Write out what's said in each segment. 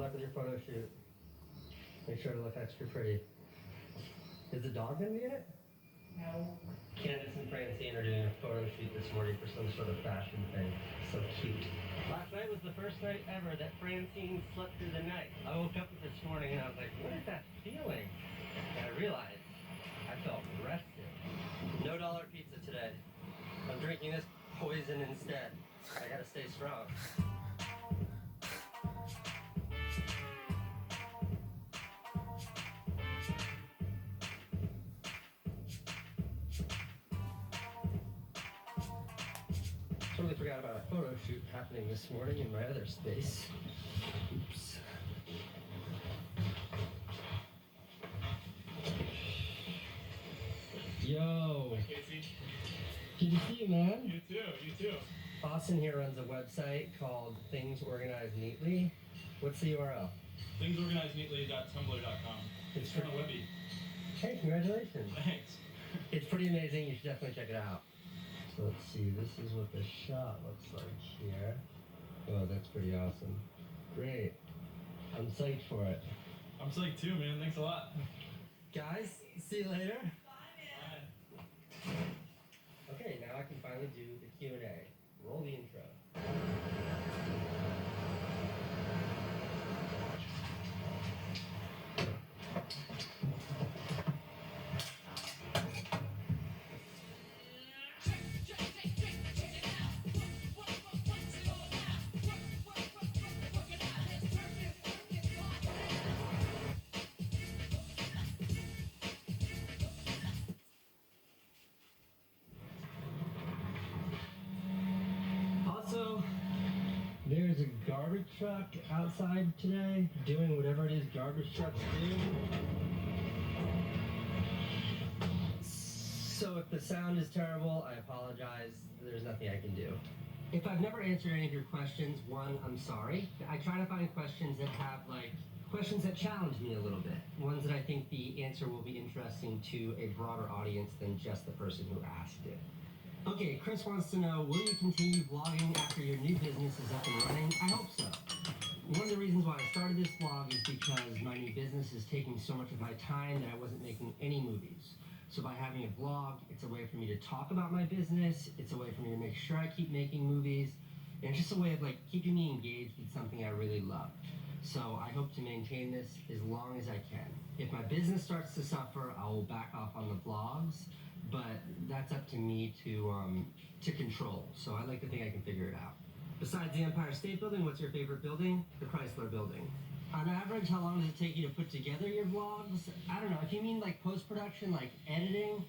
luck with your photo shoot. Make sure to look extra pretty. Is the dog gonna be in it? No. Candace and Francine are doing a photo shoot this morning for some sort of fashion thing. So cute. Last night was the first night ever that Francine slept through the night. I woke up this morning and I was like, what is that feeling? And I realized I felt rested. No dollar pizza today. I'm drinking this poison instead. I gotta stay strong. Totally forgot about a photo shoot happening this morning in my other space. Oops. Yo. Hi, Casey. Good to see you, man. You too. Austin here runs a website called Things Organized Neatly. What's the URL? Thingsorganizedneatly.tumblr.com. It's pretty pretty webby. Hey, congratulations. Thanks. It's pretty amazing. You should definitely check it out. So let's see. This is what the shot looks like here. Oh, that's pretty awesome. Great. I'm psyched for it. I'm psyched too, man. Thanks a lot. Guys, see you later. Bye. Okay, now I can finally do the Q&A. Roll the intro. Also, there's a garbage truck outside today doing whatever it is garbage trucks do. So if the sound is terrible, I apologize. There's nothing I can do. If I've never answered any of your questions, one, I'm sorry. I try to find questions that have questions that challenge me a little bit. Ones that I think the answer will be interesting to a broader audience than just the person who asked it. Okay, Chris wants to know, will you continue vlogging after your new business is up and running? I hope so. One of the reasons why I started this vlog is because my new business is taking so much of my time that I wasn't making any movies. So by having a vlog, it's a way for me to talk about my business, it's a way for me to make sure I keep making movies, and it's just a way of keeping me engaged with something I really love. So I hope to maintain this as long as I can. If my business starts to suffer, I will back off on the vlogs, but that's up to me to control. So I like to think I can figure it out. Besides the Empire State Building, what's your favorite building? The Chrysler Building. On average, how long does it take you to put together your vlogs? I don't know. If you mean post-production, editing,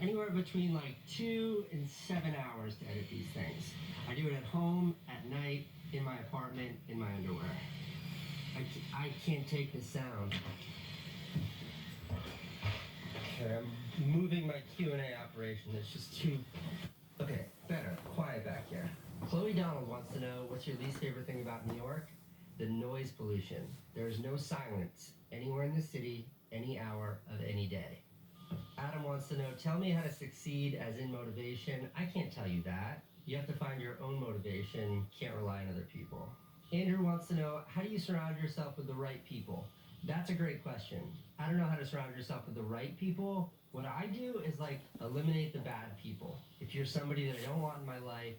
anywhere between 2 and 7 hours to edit these things. I do it at home, at night, in my apartment, in my underwear. I can't take the sound. Okay, I'm moving my Q&A operation. It's just too... Okay, better. Quiet back here. Chloe Donald wants to know, what's your least favorite thing about New York? The noise pollution. There is no silence anywhere in the city, any hour of any day. Adam wants to know, tell me how to succeed as in motivation. I can't tell you that. You have to find your own motivation. Can't rely on other people. Andrew wants to know, how do you surround yourself with the right people? That's a great question. I don't know how to surround yourself with the right people. What I do is eliminate the bad people. If you're somebody that I don't want in my life,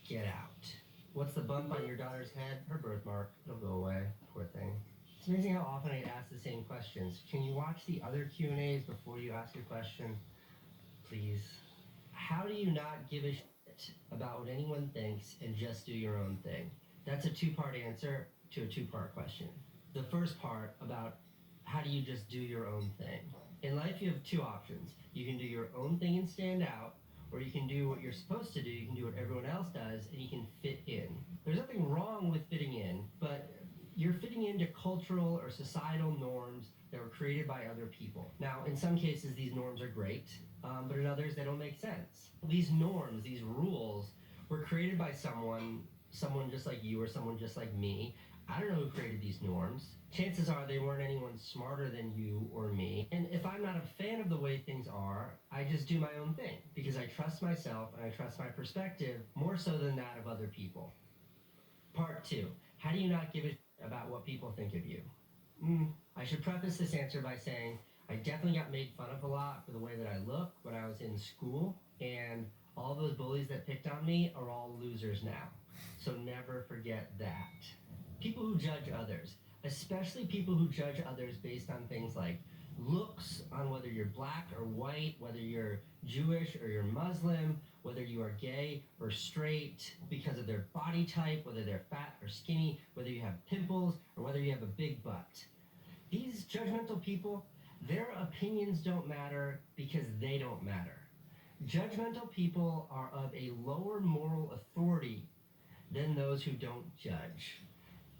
get out. What's the bump on your daughter's head? Her birthmark. It'll go away. Poor thing. It's amazing how often I ask the same questions. Can you watch the other Q&As before you ask a question? Please. How do you not give a shit about what anyone thinks and just do your own thing? That's a two-part answer to a two-part question. The first part about how do you just do your own thing? In life, you have two options. You can do your own thing and stand out, or you can do what you're supposed to do. You can do what everyone else does, and you can fit in. There's nothing wrong with fitting in, but you're fitting into cultural or societal norms that were created by other people. Now, in some cases, these norms are great, but in others, they don't make sense. These norms, these rules, were created by someone just like you or someone just like me. I don't know who created these norms. Chances are they weren't anyone smarter than you or me. And if I'm not a fan of the way things are, I just do my own thing because I trust myself and I trust my perspective more so than that of other people. Part 2, how do you not give a shit about what people think of you? I should preface this answer by saying I definitely got made fun of a lot for the way that I look when I was in school, and all those bullies that picked on me are all losers now. So never forget that. People who judge others, especially people who judge others based on things like looks, on whether you're black or white, whether you're Jewish or you're Muslim, whether you are gay or straight, because of their body type, whether they're fat or skinny, whether you have pimples or whether you have a big butt. These judgmental people, their opinions don't matter because they don't matter. Judgmental people are of a lower moral authority than those who don't judge.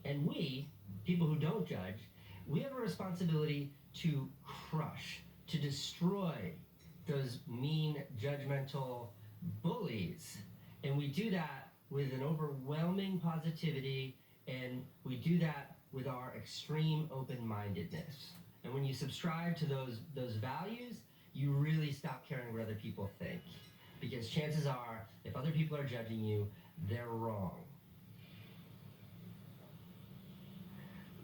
And we, people who don't judge, we have a responsibility to crush, to destroy those mean, judgmental bullies. And we do that with an overwhelming positivity, and we do that with our extreme open-mindedness. And when you subscribe to those values, you really stop caring what other people think. Because chances are, if other people are judging you, they're wrong.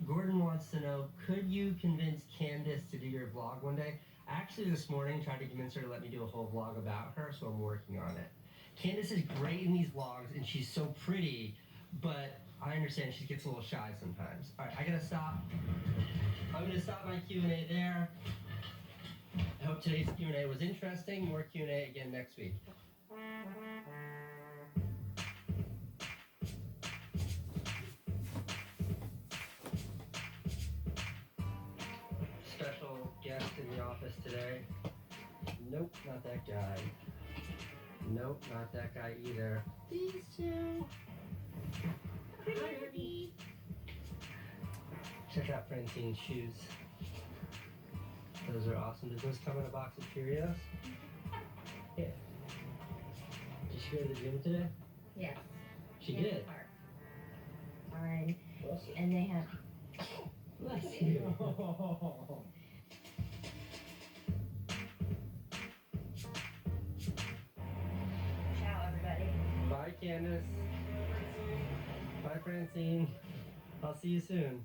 Gordon wants to know, could you convince Candace to do your vlog one day? Actually, this morning, tried to convince her to let me do a whole vlog about her, so I'm working on it. Candace is great in these vlogs, and she's so pretty, but I understand she gets a little shy sometimes. All right, I gotta stop. I'm gonna stop my Q&A there. I hope today's Q&A was interesting. More Q&A again next week. Special guest in the office today. Nope, not that guy. Nope, not that guy either. These two. Hi, Herbie. Check out Francine's shoes. Those are awesome. Does those come in a box of Cheerios? Yeah. Did she go to the gym today? Yes. She in the did. park. Fine. Bless you. And they have. Bless you. Ciao, everybody. Bye, Candace. Bye, Francine. I'll see you soon.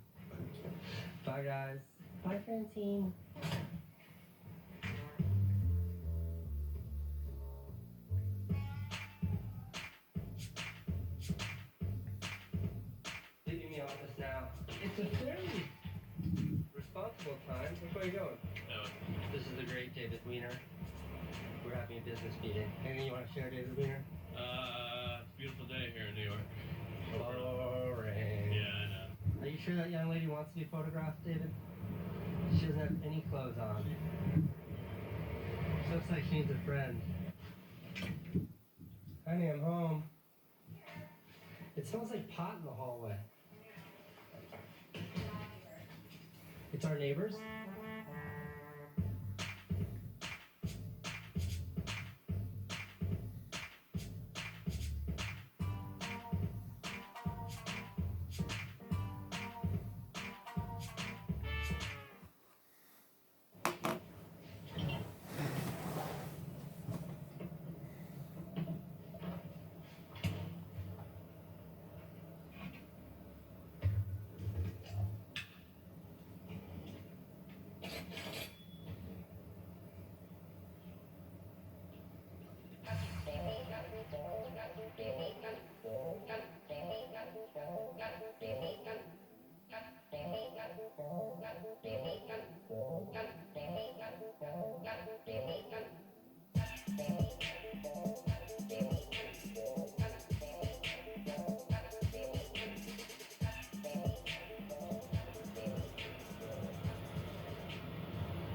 Bye, guys. Bye, Francine. Leaving the office now. It's a fairly responsible time. Which way are you going? This is the great David Weiner. We're having a business meeting. Anything you want to share, David Weiner? Beautiful day here in New York. Boring. Yeah, I know. Are you sure that young lady wants to be photographed, David? She doesn't have any clothes on. She looks like she needs a friend. Honey, I'm home. It smells like pot in the hallway. It's our neighbors?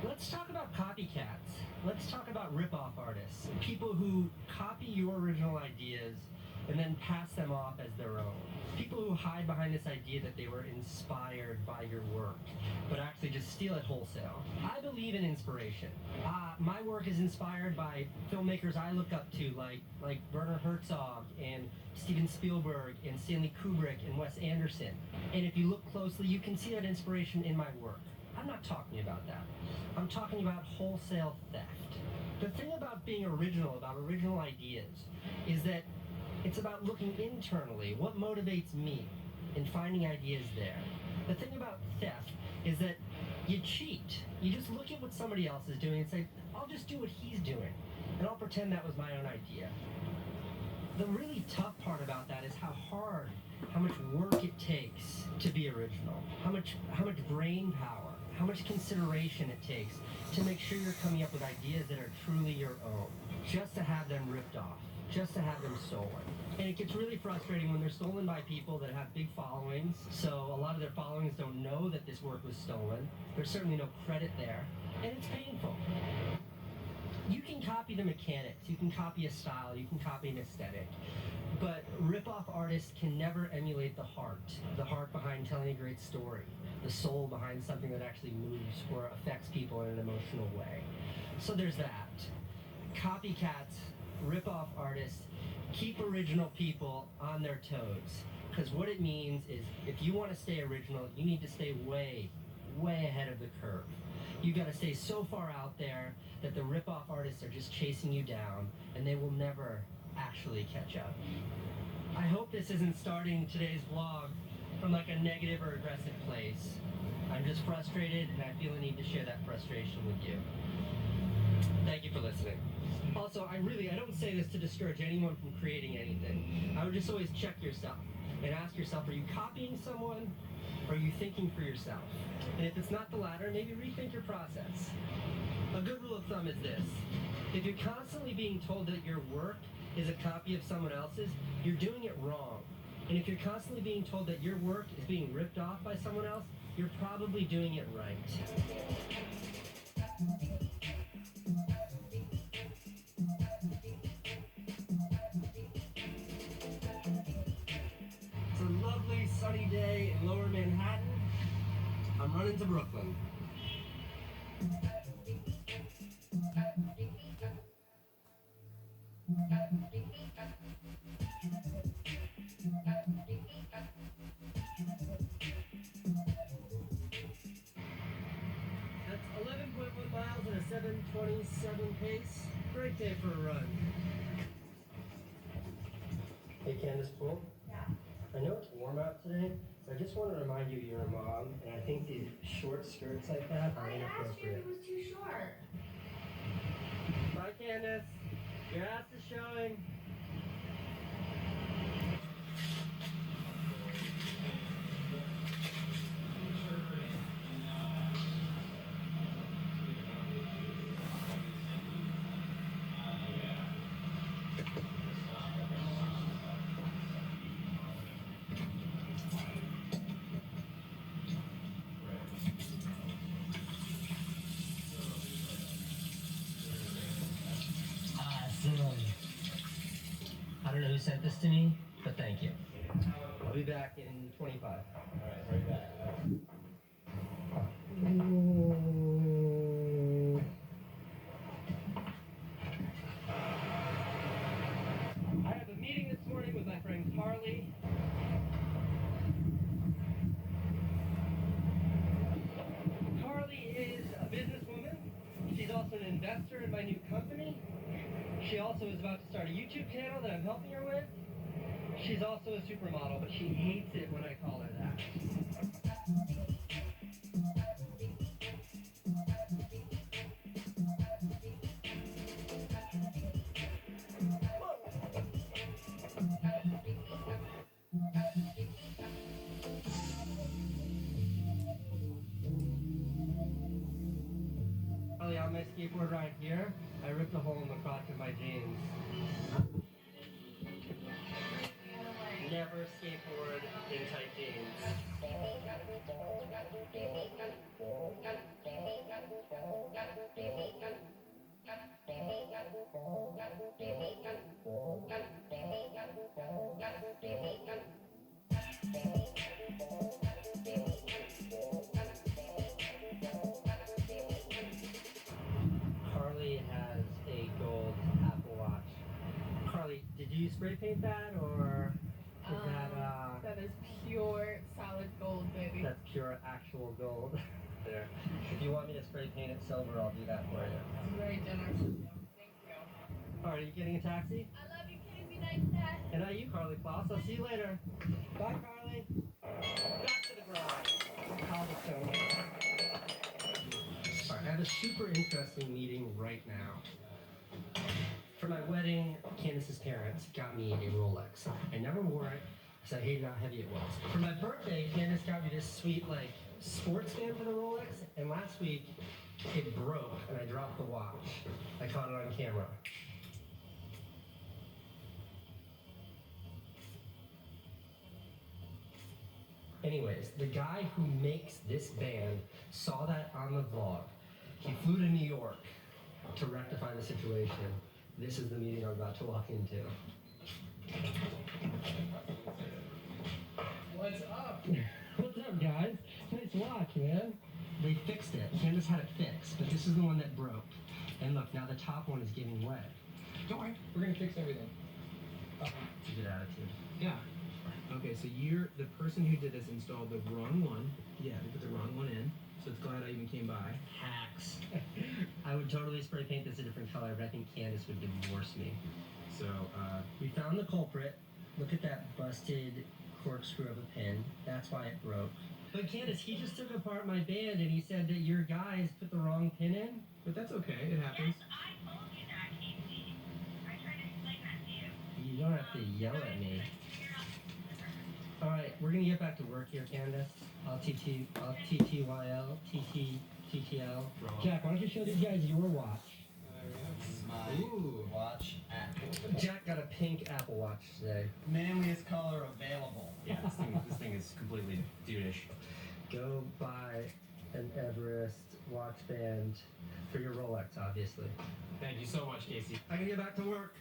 Let's talk about copycats. Let's talk about rip-off artists. People who copy your original ideas and then pass them off as their own. People who hide behind this idea that they were inspired by your work, but actually just steal it wholesale. I believe in inspiration. My work is inspired by filmmakers I look up to, like Werner Herzog and Steven Spielberg and Stanley Kubrick and Wes Anderson. And if you look closely, you can see that inspiration in my work. I'm not talking about that. I'm talking about wholesale theft. The thing about being original, about original ideas, is that it's about looking internally. What motivates me? and finding ideas there. The thing about theft is that you cheat. You just look at what somebody else is doing and say, I'll just do what he's doing, and I'll pretend that was my own idea. The really tough part about that is how much work it takes to be original, how much brain power, how much consideration it takes to make sure you're coming up with ideas that are truly your own, just to have them ripped off, just to have them stolen. And it gets really frustrating when they're stolen by people that have big followings, so a lot of their followings don't know that this work was stolen. There's certainly no credit there, and it's painful. You can copy the mechanics, you can copy a style, you can copy an aesthetic, but rip-off artists can never emulate the heart behind telling a great story, the soul behind something that actually moves or affects people in an emotional way. So there's that. Copycats, rip-off artists, keep original people on their toes, because what it means is if you want to stay original, you need to stay way ahead of the curve. You got to stay so far out there that the rip-off artists are just chasing you down, and they will never actually catch up. I hope this isn't starting today's vlog from like a negative or aggressive place. I'm just frustrated, and I feel a need to share that frustration with you. Thank you for listening. Also, I don't say this to discourage anyone from creating anything. I would just always check yourself and ask yourself, are you copying someone, or are you thinking for yourself? And if it's not the latter, maybe rethink your process. A good rule of thumb is this: if you're constantly being told that your work is a copy of someone else's, you're doing it wrong. And if you're constantly being told that your work is being ripped off by someone else, you're probably doing it right. It's a lovely sunny day in Lower Manhattan. I'm running to Brooklyn. That's 11.1 miles at a 7:27 pace. Great day for a run. Hey Candace Poole? Yeah. I know it's warm out today, so I just want to remind you you're a mom, and I think these short skirts like that are I asked you if inappropriate. it was too short. Bye Candace. Your ass is showing. Awesome. I don't know who sent this to me, but thank you. I'll be back in 25. Alright, right back. I have a meeting this morning with my friend Carly. Carly is a businesswoman. She's also an investor in my new company. She also is about to start a YouTube channel that I'm helping her with. She's also a supermodel, but she hates it when I call her that. Carly, on my skateboard right here, I ripped a hole in the crotch of my jeans. Never skateboard in tight jeans. Carly has a gold Apple Watch. Carly, did you spray paint that, or is That is pure solid gold, baby. that's pure actual gold? There. If you want me to spray paint it silver, I'll do that for you. It's very generous of you. Thank you. Alright, are you getting a taxi? I love you, Casey. Nice dad. And not you, Carly Klaus. I'll see you later. Bye, Carly. a super interesting meeting right now. For my wedding, Candace's parents got me a Rolex. I never wore it because I hated how heavy it was. For my birthday, Candace got me this sweet, like, sports band for the Rolex, and last week, it broke and I dropped the watch. I caught it on camera. Anyways, the guy who makes this band saw that on the vlog. He flew to New York to rectify the situation. This is the meeting I'm about to walk into. What's up? What's up, guys? Nice watch, man. They fixed it. Candace had it fixed, but this is the one that broke. And look, now the top one is giving way. Don't worry, we're gonna fix everything. It's a good attitude. Yeah. Okay, so the person who did this installed the wrong one. Yeah, they put the wrong one in. So it's glad I even came by. Hacks. I would totally spray paint this a different color, but I think Candace would divorce me. So, We found the culprit. Look at that busted corkscrew of a pin. That's why it broke. But Candace, he just took apart my band and he said that your guys put the wrong pin in. but that's okay, it happens. Yes, I told you that, Casey. I tried to explain that to you. You don't have to yell at me. All right, we're gonna get back to work here, Candace. I'll TTYL, TTL. Jack, why don't you show these guys your watch? My Ooh. watch app. Jack got a pink Apple Watch today. Manliest color available. Yeah, this thing is completely dudeish. Go buy an Everest watch band for your Rolex, obviously. Thank you so much, Casey. I can get back to work.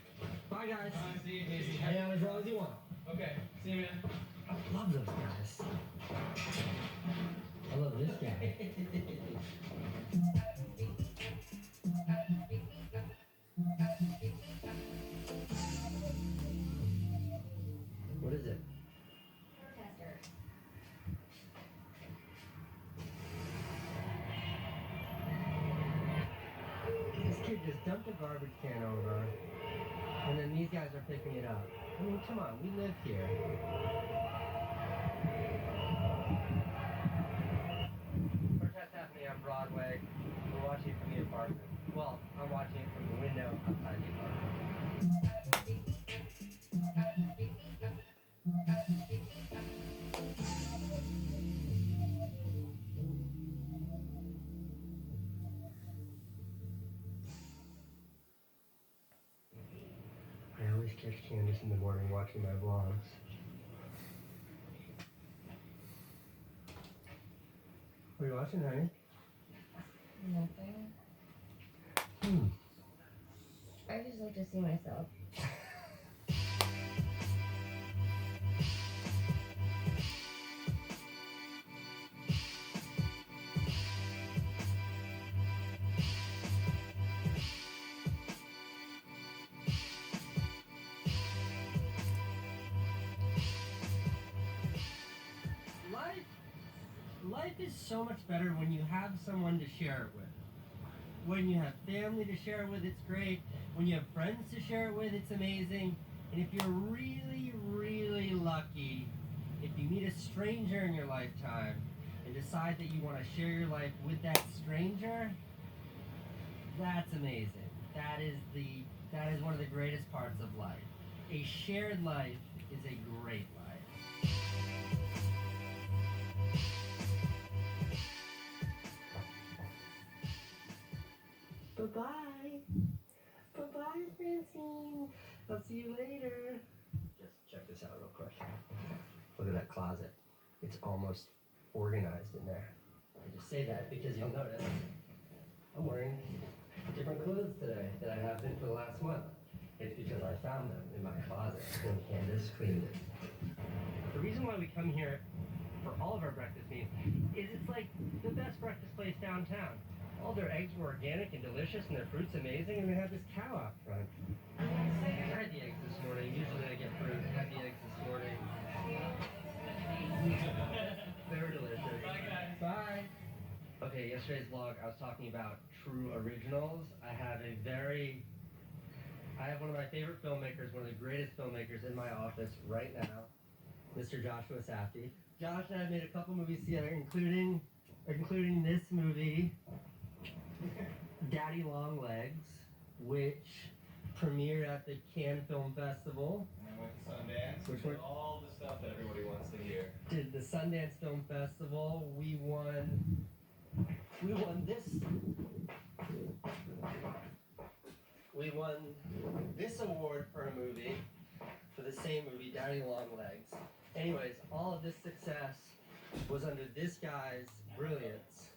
Bye, guys. See you, Casey. Hang out as long as you want. Okay, see you, man. I love those guys. I love this guy. What is it? Protester. This kid just dumped a garbage can over, and then these guys are picking it up. I mean, come on, we live here. Protest happening on Broadway. We're watching it from the apartment. Well, I'm watching it from the window outside the apartment. I always catch Candace in the morning watching my vlogs. What are you watching, honey? Nothing. Hmm. I just like to see myself. Life is so much better when you have someone to share it with. When you have family to share it with, it's great. When you have friends to share it with, it's amazing. And if you're really, really lucky, if you meet a stranger in your lifetime and decide that you want to share your life with that stranger, that's amazing. That is one of the greatest parts of life. A shared life is a great life. Bye-bye. Bye-bye, Francine. I'll see you later. Just check this out real quick. Look at that closet. It's almost organized in there. I just say that because you'll notice I'm wearing different clothes today that I have been for the last month. It's because I found them in my closet and Candace cleaned it. The reason why we come here for all of our breakfast meals is it's like the best breakfast place downtown. All their eggs were organic and delicious, and their fruit's amazing, and they have this cow out front. I had the eggs this morning. Usually I get fruit. I had the eggs this morning. Very delicious. Bye, guys. Bye. Okay, yesterday's vlog, I was talking about true originals. I have one of my favorite filmmakers, one of the greatest filmmakers in my office right now, Mr. Joshua Safdie. Josh and I made a couple movies together, including this movie. Daddy Long Legs, which premiered at the Cannes Film Festival. And I went to Sundance. Which Did one? all the stuff that everybody wants to hear. Did the Sundance Film Festival. We won this. We won this award for a movie, for the same movie, Daddy Long Legs. Anyways, all of this success was under this guy's brilliance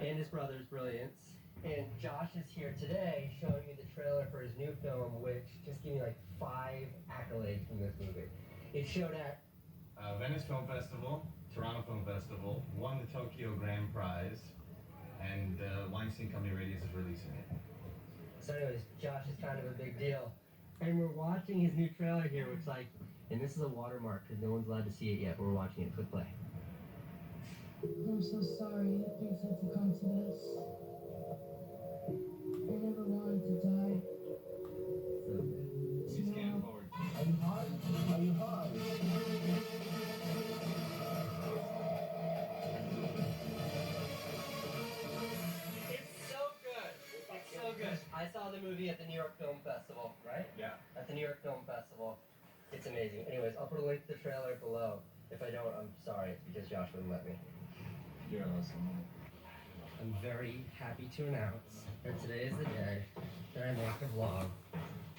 and his brother's brilliance. And Josh is here today showing you the trailer for his new film, which just gave me like 5 accolades from this movie. It showed at Venice Film Festival, Toronto Film Festival, won the Tokyo Grand Prize, and Weinstein Company Radius is releasing it. So anyways, Josh is kind of a big deal. And we're watching his new trailer here, which like, and this is a watermark because no one's allowed to see it yet, but we're watching it. Click play. I'm so sorry that things had to come to this. I never wanted to die. So good. We scan forward. Are you hard? Are you hard? It's so good. It's so good. I saw the movie at the New York Film Festival, right? Yeah. At the New York Film Festival. It's amazing. Anyways, I'll put a link to the trailer below. If I don't, I'm sorry. It's because Josh wouldn't let me. You're awesome. I'm very happy to announce that today is the day that I make a vlog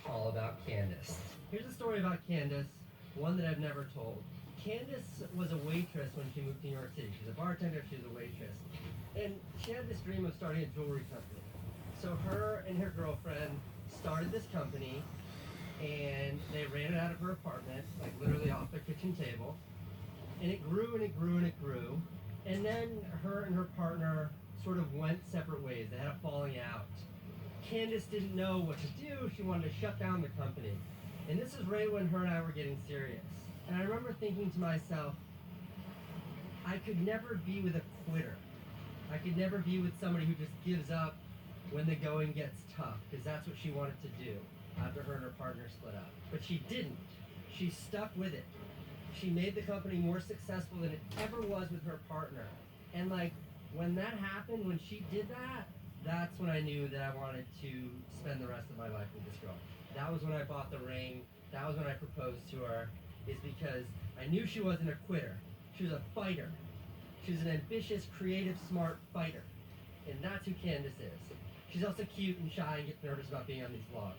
all about Candace. Here's a story about Candace, one that I've never told. Candace was a waitress when she moved to New York City. She's a bartender, she was a waitress. And she had this dream of starting a jewelry company. So her and her girlfriend started this company, and they ran it out of her apartment, like literally off their kitchen table. And it grew and it grew and it grew. And then her and her partner sort of went separate ways. They had a falling out. Candace didn't know what to do. She wanted to shut down the company. And this is right when her and I were getting serious. And I remember thinking to myself, I could never be with a quitter. I could never be with somebody who just gives up when the going gets tough, because that's what she wanted to do after her and her partner split up. But she didn't. She stuck with it. She made the company more successful than it ever was with her partner. And like, when that happened, when she did that, that's when I knew that I wanted to spend the rest of my life with this girl. That was when I bought the ring. That was when I proposed to her, is because I knew she wasn't a quitter. She was a fighter. She was an ambitious, creative, smart fighter. And that's who Candace is. She's also cute and shy and gets nervous about being on these vlogs.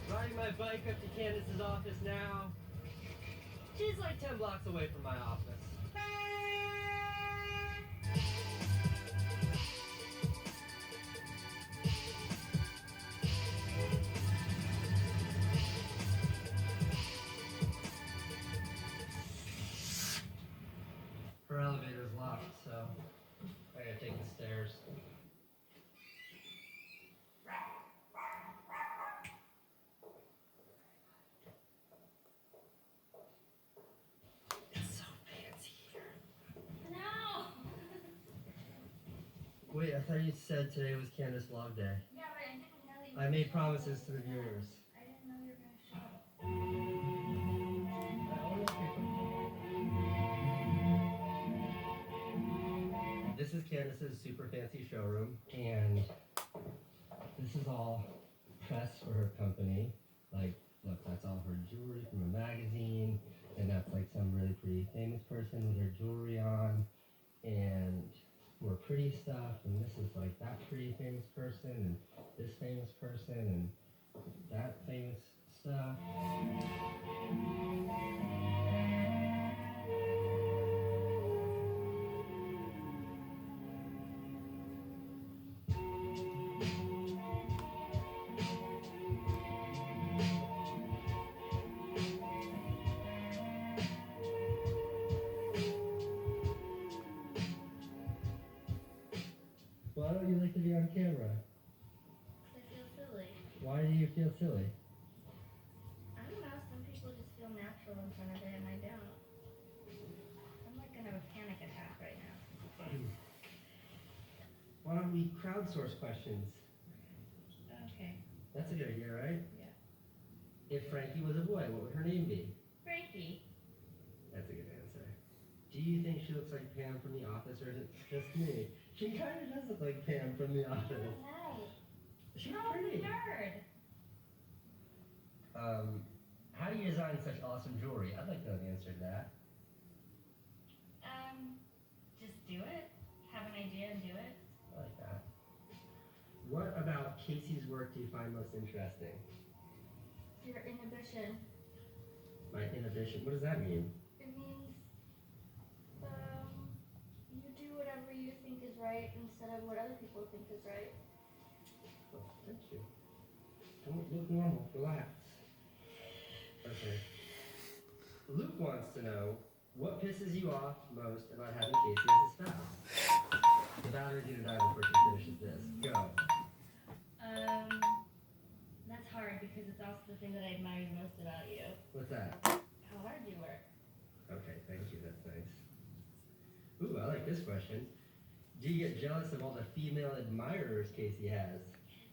Riding my bike up to Candace's office now. She's like 10 blocks away from my office. Her elevator's locked, so I gotta take the stairs. It's so fancy here. No! Wait, I thought you said today was Candace Vlog Day. Yeah, but I didn't know that you I made promises to the viewers. I didn't know you were gonna show. This is Candace's super fancy showroom, and this is all press for her company. Like, look, that's all her jewelry from a magazine, and that's like some really pretty famous person with her jewelry on, and more pretty stuff, and this is like that pretty famous person, and this famous person, and that famous stuff. Why don't you like to be on camera? I feel silly. Why do you feel silly? I don't know, some people just feel natural in front of it and I don't. I'm like gonna have a panic attack right now. Why don't we crowdsource questions? Okay. That's a good idea, right? Yeah. If Frankie was a boy, what would her name be? Frankie. That's a good answer. Do you think she looks like Pam from The Office, or is it just me? She kind of does look like Pam from The Office. Right. She's You're a pretty. nerd. How do you design such awesome jewelry? I'd like to know the answer to that. Just do it. Have an idea and do it. I like that. What about Casey's work do you find most interesting? Your inhibition. My inhibition. What does that mean? It means, you do whatever you think is right instead of what other people think is right. Oh, thank you. Don't look normal. Relax. Okay. Luke wants to know what pisses you off most about having Casey as a spouse. So Valerie's gonna dive before she finishes this. Go. That's hard because it's also the thing that I admire the most about you. What's that? How hard you work. Okay, thank you. That's nice. Ooh, I like this question. Do you get jealous of all the female admirers Casey has?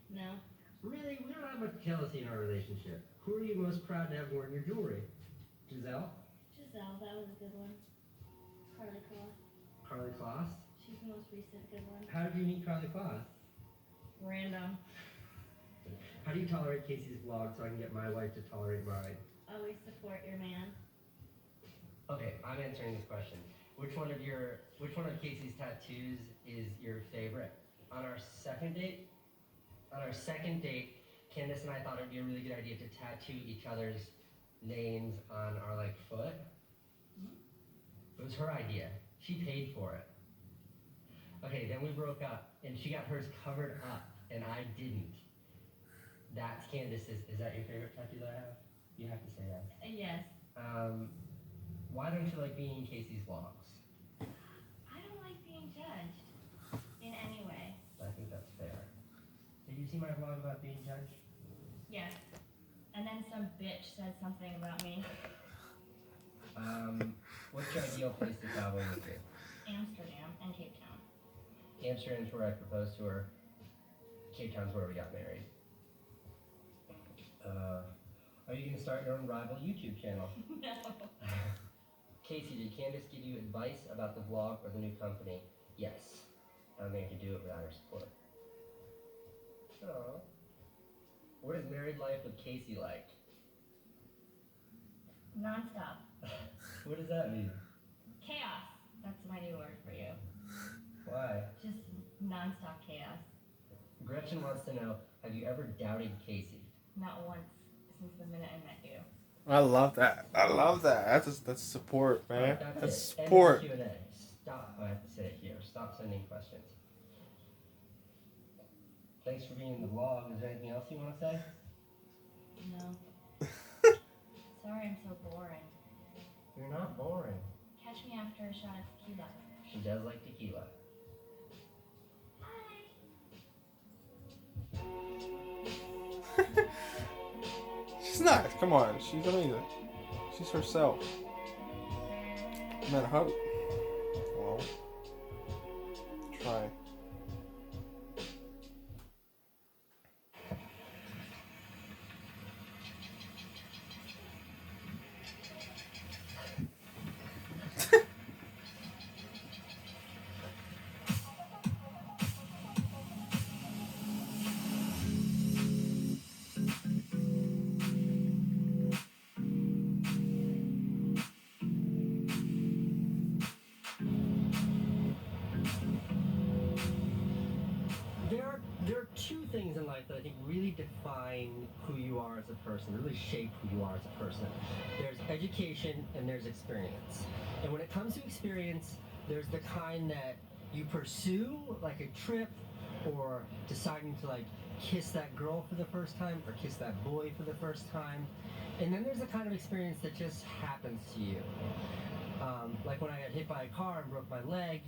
No. Really? We don't have much jealousy in our relationship. Who are you most proud to have wearing your jewelry? Giselle? Giselle, that was a good one. Carly Cross. Carly Kloss? She's the most recent good one. How did you meet Carly Kloss? Random. How do you tolerate Casey's vlog so I can get my wife to tolerate mine? Always support your man. Okay, I'm answering this question. Which one of Casey's tattoos is your favorite? On our second date, Candace and I thought it'd be a really good idea to tattoo each other's names on our foot. It was her idea. She paid for it. Okay, then we broke up, and she got hers covered up, and I didn't. That's Candace's. Is that your favorite tattoo that I have? You have to say yes. Yes. Why don't you like being in Casey's vlogs? I don't like being judged in any way. I think that's fair. Did you see my vlog about being judged? Yes. And then some bitch said something about me. What's your ideal place to travel with you? Amsterdam and Cape Town. Amsterdam's where I proposed to her. Cape Town's where we got married. Are you gonna start your own rival YouTube channel? No. Casey, did Candace give you advice about the vlog or the new company? Yes. I don't think I could do it without her support. Oh. What is married life with Casey like? Non-stop. What does that mean? Chaos. That's my new word for you. Why? Just non-stop chaos. Gretchen wants to know, have you ever doubted Casey? Not once since the minute I met you. I love that. That's support, man. That's it. support. End of Q&A. Stop. I have to say it here. Stop sending questions. Thanks for being in the vlog. Is there anything else you want to say? No. Sorry I'm so boring. You're not boring. Catch me after a shot of tequila. She does like tequila. She's not. Come on. She's amazing. She's herself. Man, how? Well, try. There are two things in life that I think really define who you are as a person, really shape who you are as a person. There's education and there's experience. And when it comes to experience, there's the kind that you pursue, like a trip, or deciding to kiss that girl for the first time, or kiss that boy for the first time. And then there's the kind of experience that just happens to you. Like when I got hit by a car and broke my leg.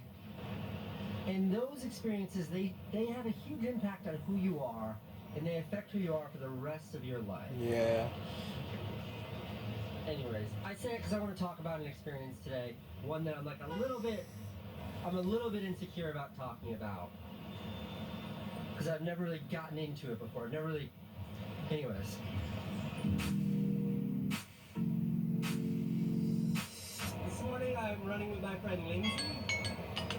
And those experiences, they have a huge impact on who you are, and they affect who you are for the rest of your life. Yeah. Anyways, I say it because I want to talk about an experience today, one that I'm a little bit insecure about talking about. Because I've never really gotten into it before. I've never really Anyways. This morning I'm running with my friend Lindsay.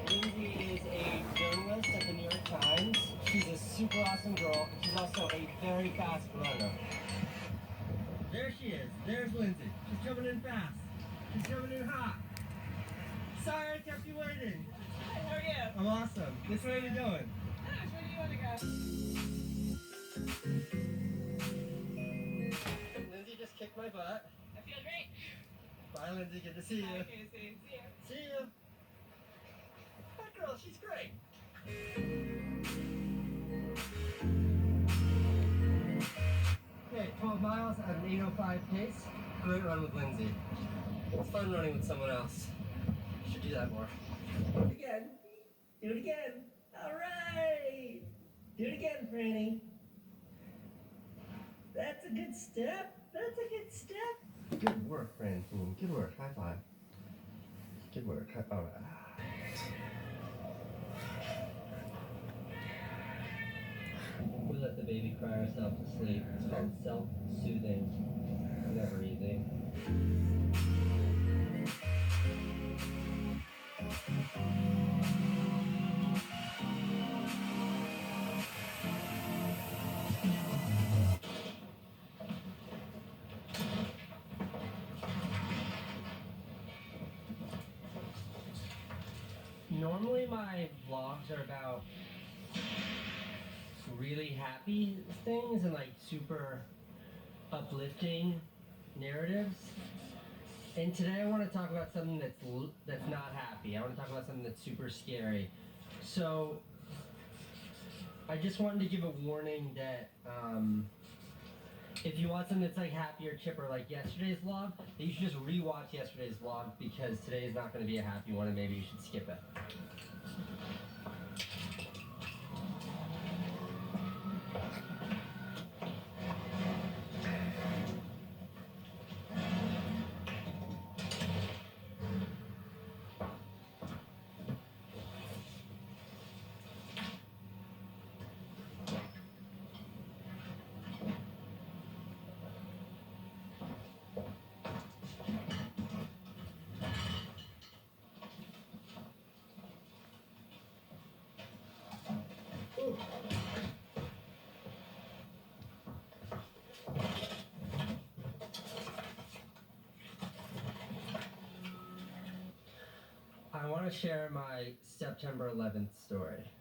Lindsay is a journalist at the New York Times. She's a super awesome girl. She's also a very fast runner. There she is. There's Lindsay. She's coming in fast. She's coming in hot. Sorry I kept you waiting. Hi, how are you? I'm awesome. Which way are we going? Ash, where do you want to go? Lindsay just kicked my butt. I feel great. Bye, Lindsay. Good to see you. Hi, Casey. See you. See you. That girl, she's great. Okay, 12 miles at an 8:05 pace. Great run with Lindsay. It's fun running with someone else. Should do that more. Do it again. Do it again. All right. Do it again, Franny. That's a good step. That's a good step. Good work, Franny. Good work. High five. Good work. All right. We let the baby cry herself to sleep. It's called self-soothing. Never easy. Normally my vlogs are about really happy things and like super uplifting narratives. And today I want to talk about something that's not happy. I want to talk about something that's super scary. So I just wanted to give a warning that if you want something that's like happy or chipper like yesterday's vlog, that you should just rewatch yesterday's vlog because today is not going to be a happy one and maybe you should skip it. I want to share my September 11th story.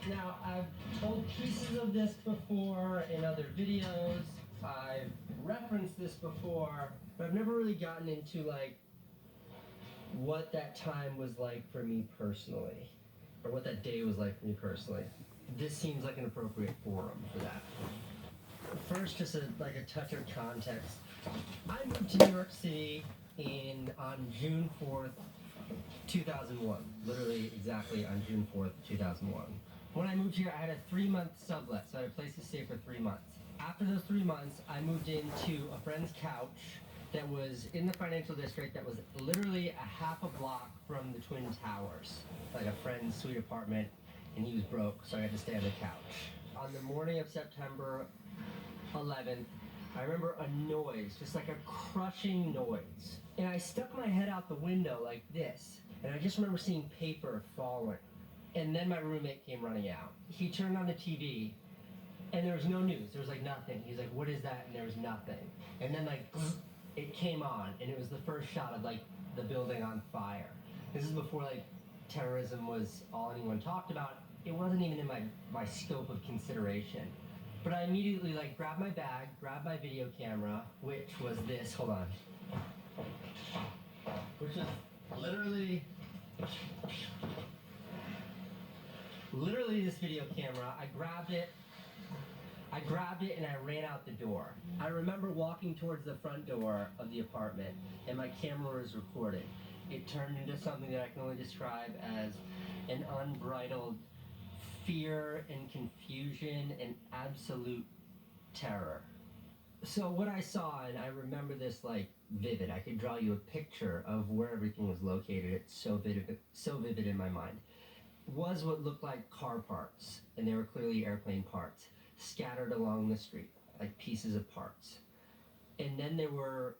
Now, I've told pieces of this before in other videos. I've referenced this before, but I've never really gotten into like what that time was like for me personally, or what that day was like for me personally. This seems like an appropriate forum for that. First, just a touch of context. I moved to New York City on June 4th, 2001. Literally exactly on June 4th, 2001. When I moved here, I had a 3-month sublet, so I had a place to stay for 3 months. After those 3 months, I moved into a friend's couch that was in the financial district that was literally a half a block from the Twin Towers. Like a friend's sweet apartment, and he was broke, so I had to stay on the couch. On the morning of September 11th, I remember a noise, just like a crushing noise. And I stuck my head out the window like this, and I just remember seeing paper falling. And then my roommate came running out. He turned on the TV, and there was no news. There was like nothing. He's like, "What is that?" And there was nothing. And then like, it came on, and it was the first shot of like the building on fire. This is before like terrorism was all anyone talked about. It wasn't even in my scope of consideration. But I immediately like grabbed my bag, grabbed my video camera, which was this, hold on. Which is literally this video camera. I grabbed it and I ran out the door. I remember walking towards the front door of the apartment and my camera was recording. It turned into something that I can only describe as an unbridled fear and confusion and absolute terror. So what I saw, and I remember this like vivid, I could draw you a picture of where everything was located. It's so vivid in my mind. Was what looked like car parts, and they were clearly airplane parts, scattered along the street, like pieces of parts. And then there were